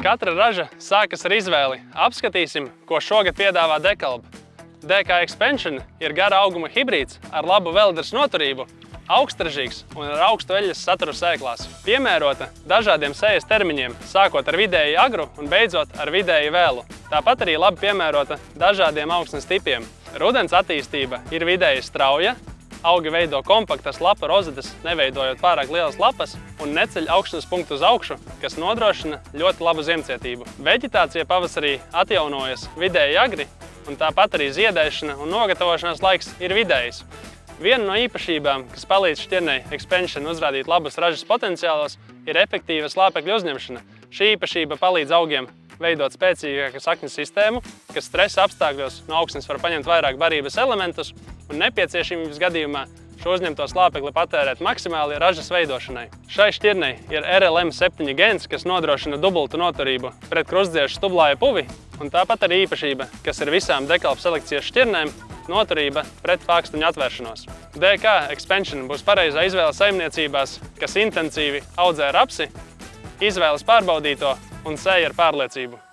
Katra raža sākas ar izvēli. Apskatīsim, ko šogad piedāvā Dekalb. DK Expansion ir gara auguma hibrīds ar labu veldras noturību, augstražīgs un ar augstu eļļas saturu sēklās. Piemērota dažādiem sējas termiņiem, sākot ar vidēji agru un beidzot ar vidēji vēlu. Tāpat arī labi piemērota dažādiem augsnes tipiem. Rudens attīstība ir vidēji strauja, augi veido kompaktas lapu rozetes, neveidojot pārāk lielas lapas un neceļ augšanas punktu uz augšu, kas nodrošina ļoti labu ziemcietību. Veģetācija pavasarī atjaunojas vidēji agri, un tāpat arī ziedēšana un nogatavošanās laiks ir vidējs. Viena no īpašībām, kas palīdz šķirnei Expansion uzrādīt labus ražas potenciālos, ir efektīva slāpekļu uzņemšana. Šī īpašība palīdz augiem veidot spēcīgāku sakņu sistēmu, kas stresa apstākļos no augsnes var paņemt vairāk barības elementus un nepieciešamības gadījumā šo uzņemto slāpekli patērēt maksimāli ražas veidošanai. Šai šķirnei ir RLM7 gens, kas nodrošina dubultu noturību pret krustdziešu stublāja puvi, un tāpat arī īpašība, kas ir visām Dekalb selekcijas šķirnēm, noturība pret fākstuņu atvēršanos. DK Expansion būs pareizā izvēle saimniecībās, kas intensīvi audzē rapsi, izvēles pārbaudīto un sēja ar pārliecību.